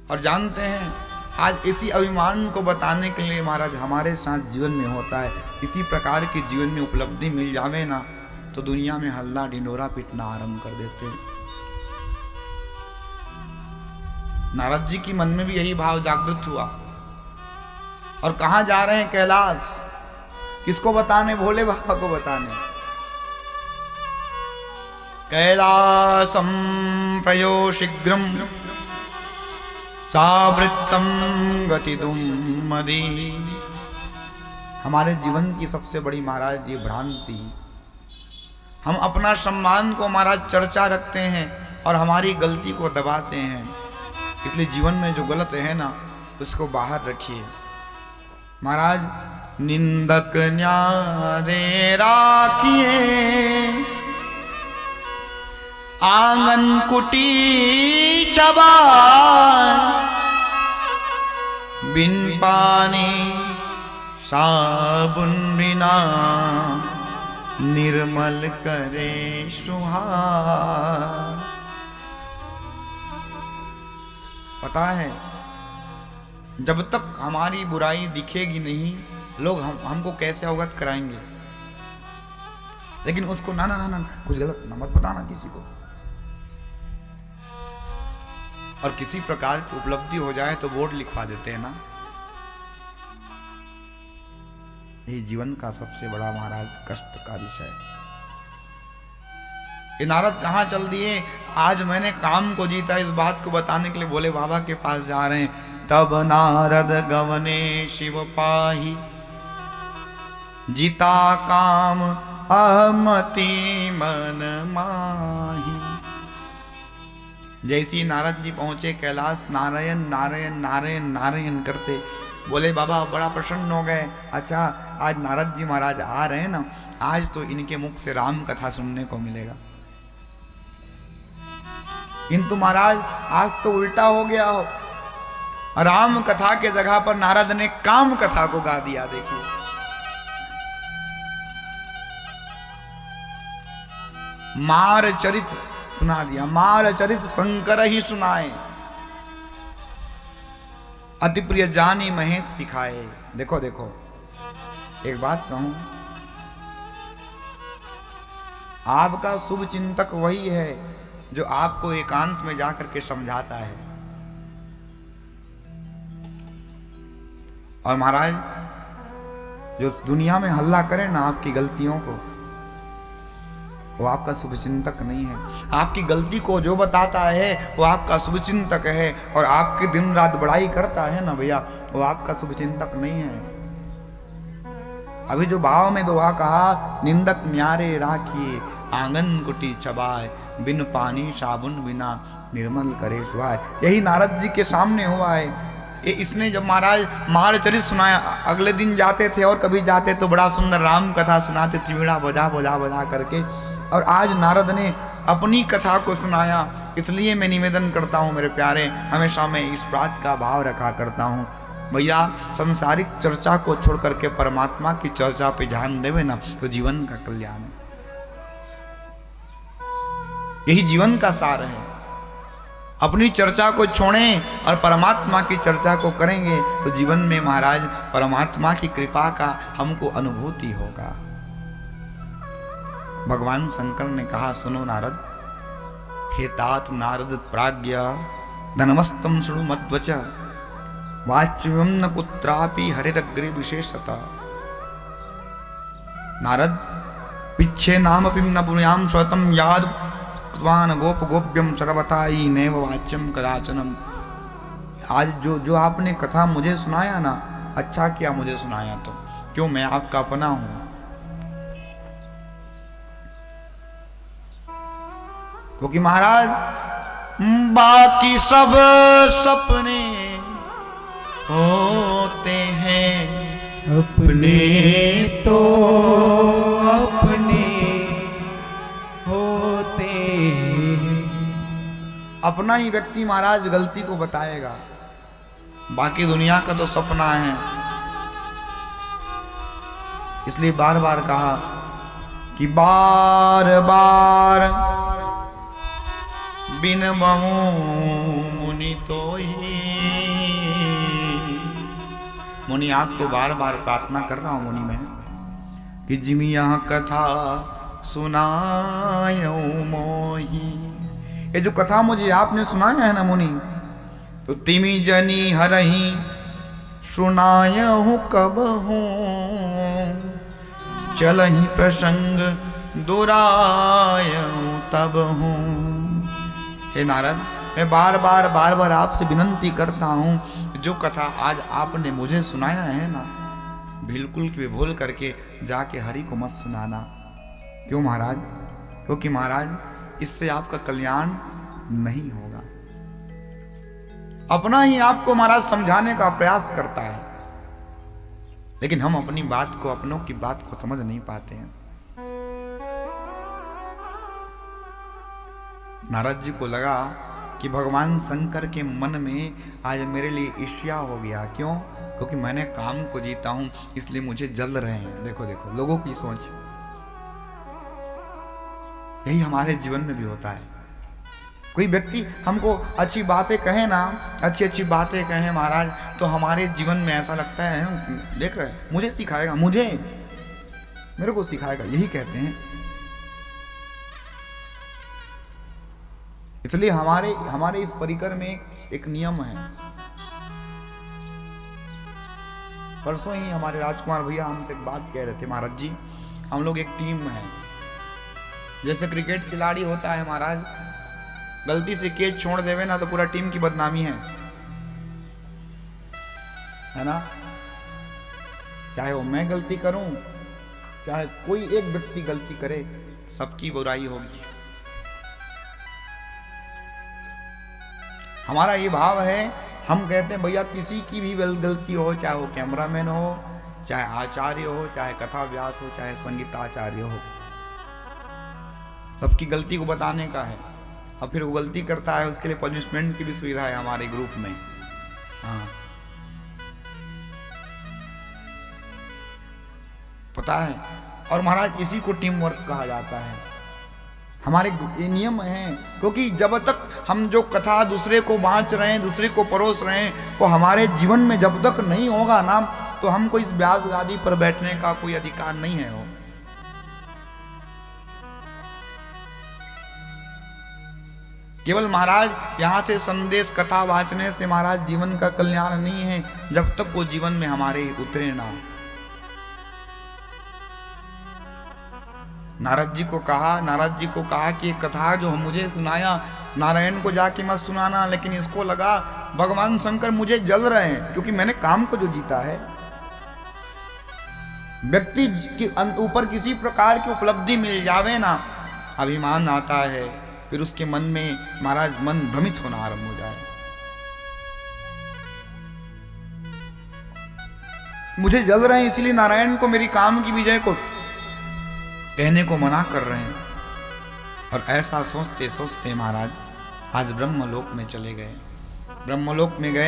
और जानते हैं आज इसी अभिमान को बताने के लिए महाराज हमारे साथ जीवन में होता है। इसी प्रकार की जीवन में उपलब्धि मिल जावे ना तो दुनिया में हल्ला ढिंडोरा पीटना आरंभ कर देते हैं। नारद जी की मन में भी यही भाव जागृत हुआ। और कहां जा रहे हैं? कैलाश। किसको बताने? भोले बाबा को बताने। कैलासम प्रयो शीघ्रम सावृत्तम गतिदुम्मदी। हमारे जीवन की सबसे बड़ी महाराज ये भ्रांति, हम अपना सम्मान को महाराज चर्चा रखते हैं और हमारी गलती को दबाते हैं। इसलिए जीवन में जो गलत है ना उसको बाहर रखिए। महाराज निंदक न्यारे राखिए, आंगन कुटी चबाए, बिन पानी साबुन बिना निर्मल करे सुहाए। पता है जब तक हमारी बुराई दिखेगी नहीं लोग हमको कैसे अवगत कराएंगे। लेकिन उसको ना ना ना ना कुछ गलत ना मत बताना किसी को। और किसी प्रकार की उपलब्धि हो जाए तो बोर्ड लिखवा देते हैं ना। यही जीवन का सबसे बड़ा महाराज कष्ट का विषय। ये नारद कहां चल दिए? आज मैंने काम को जीता इस बात को बताने के लिए भोले बाबा के पास जा रहे हैं। तब नारद गवने शिव पाही, जीता काम अहमति मन माही। जैसी नारद जी पहुंचे कैलाश, नारायण नारायण नारायण नारायण करते बोले बाबा बड़ा प्रसन्न हो गए। अच्छा आज नारद जी महाराज आ रहे हैं ना, आज तो इनके मुख से राम कथा सुनने को मिलेगा। किंतु महाराज आज तो उल्टा हो गया हो। राम कथा के जगह पर नारद ने काम कथा को गा दिया। देखिए मार चरित सुना दिया। मार चरित शंकर ही सुनाए, अति प्रिय जानी महेश सिखाए। देखो देखो एक बात कहूं, आपका शुभ चिंतक वही है जो आपको एकांत में जाकर के समझाता है। और महाराज जो दुनिया में हल्ला करे ना आपकी गलतियों को, वो आपका शुभचिंतक नहीं है। आपकी गलती को जो बताता है वो आपका शुभचिंतक है। और आपकी दिन रात बड़ाई करता है ना भैया, वो आपका शुभचिंतक नहीं है। अभी जो भाव में दुआ कहा, निंदक न्यारे राखिए, आंगन कुटी चबाए, बिन पानी साबुन बिना निर्मल करे सुहाए। यही नारद जी के सामने हुआ है। ये इसने जब महाराज मारचरित सुनाया, अगले दिन जाते थे और कभी जाते तो बड़ा सुंदर राम कथा सुनाते, चिमिड़ा बजा बजा बजा करके। और आज नारद ने अपनी कथा को सुनाया। इसलिए मैं निवेदन करता हूँ मेरे प्यारे, हमेशा मैं इस बात का भाव रखा करता हूँ भैया, संसारिक चर्चा को छोड़ करके परमात्मा की चर्चा पे ध्यान देवे ना तो जीवन का कल्याण है। यही जीवन का सार है। अपनी चर्चा को छोड़ें और परमात्मा की चर्चा को करेंगे तो जीवन में महाराज परमात्मा की कृपा का हमको अनुभूति होगा। भगवान शंकर ने कहा, सुनो नारद, हे तात नारद प्राज्ञ, धनमस्तम शृणु मद्वच, वाच्यम न कुत्रापि हरिरग्रे विशेषता। नारद पिच्छे नामपि न पुण्याम स्वतम याद कृतवान गोप गोप्यम सर्वथाई नैव वाच्यम कदाचनम। आज जो आपने कथा मुझे सुनाया ना, अच्छा किया मुझे सुनाया, तो क्यों मैं आपका अपना हूं। क्योंकि महाराज बाकी सब सपने होते हैं, अपने तो अपने होते हैं। अपना ही व्यक्ति महाराज गलती को बताएगा, बाकी दुनिया का तो सपना है। इसलिए बार बार कहा कि बार बार बिन बहु मुनि तो ही मुनि आपको बार बार प्रार्थना कर रहा हूं मुनि मैं कि जिमी यह कथा सुनायो मोही। ये जो कथा मुझे आपने सुनाया है ना मुनि, तो तिमी जनी हरही सुनायहु कब हूँ, चलही प्रसंग दुरायहु तब हूँ। हे नारद, मैं बार बार आपसे विनंती करता हूँ, जो कथा आज आपने मुझे सुनाया है ना, बिल्कुल कि भूल करके जाके हरि को मत सुनाना। क्यों महाराज? क्योंकि महाराज इससे आपका कल्याण नहीं होगा। अपना ही आपको महाराज समझाने का प्रयास करता है, लेकिन हम अपनी बात को, अपनों की बात को समझ नहीं पाते हैं। नारद जी को लगा कि भगवान शंकर के मन में आज मेरे लिए ईर्ष्या हो गया। क्यों? क्योंकि मैंने काम को जीता हूं, इसलिए मुझे जल रहे हैं। देखो देखो लोगों की सोच, यही हमारे जीवन में भी होता है। कोई व्यक्ति हमको अच्छी बातें कहे ना, अच्छी बातें कहे महाराज, तो हमारे जीवन में ऐसा लगता है, देख रहे मुझे सिखाएगा, मेरे को सिखाएगा, यही कहते हैं। इसलिए हमारे इस परिकर में एक नियम है। परसों ही हमारे राजकुमार भैया हमसे एक बात कह रहे थे, महाराज जी हम लोग एक टीम में हैं। जैसे क्रिकेट खिलाड़ी होता है महाराज, गलती से कैच छोड़ देवे ना तो पूरा टीम की बदनामी है ना। चाहे वो मैं गलती करूं, चाहे कोई एक व्यक्ति गलती करे, सबकी बुराई होगी। हमारा ये भाव है, हम कहते हैं भैया किसी की भी गलती हो, चाहे वो कैमरामैन हो, चाहे आचार्य हो, चाहे कथा व्यास हो, चाहे संगीत आचार्य हो, सबकी गलती को बताने का है। और फिर वो गलती करता है उसके लिए पनिशमेंट की भी सुविधा है हमारे ग्रुप में। हाँ पता है। और महाराज इसी को टीम वर्क कहा जाता है। हमारे ये नियम है, क्योंकि जब तक हम जो कथा दूसरे को बांट रहे हैं, दूसरे को परोस रहे हैं, वो हमारे जीवन में जब तक नहीं होगा ना, तो हमको इस व्यास गादी पर बैठने का कोई अधिकार नहीं है। वो केवल महाराज यहाँ से संदेश कथा वाचने से महाराज जीवन का कल्याण नहीं है, जब तक वो जीवन में हमारे उतरे ना। नारद जी को कहा कि कथा जो मुझे सुनाया, नारायण को जाके मत सुनाना, लेकिन इसको लगा भगवान शंकर मुझे जल रहे हैं, क्योंकि मैंने काम को जो जीता है। व्यक्ति के ऊपर किसी प्रकार की उपलब्धि मिल जावे ना, अभिमान आता है, फिर उसके मन में महाराज मन भ्रमित होना आरंभ हो जाए। मुझे जल रहे हैं, इसलिए नारायण को मेरी काम की विजय को कहने को मना कर रहे हैं। और ऐसा सोचते सोचते महाराज आज ब्रह्मलोक में चले गए। ब्रह्मलोक में गए।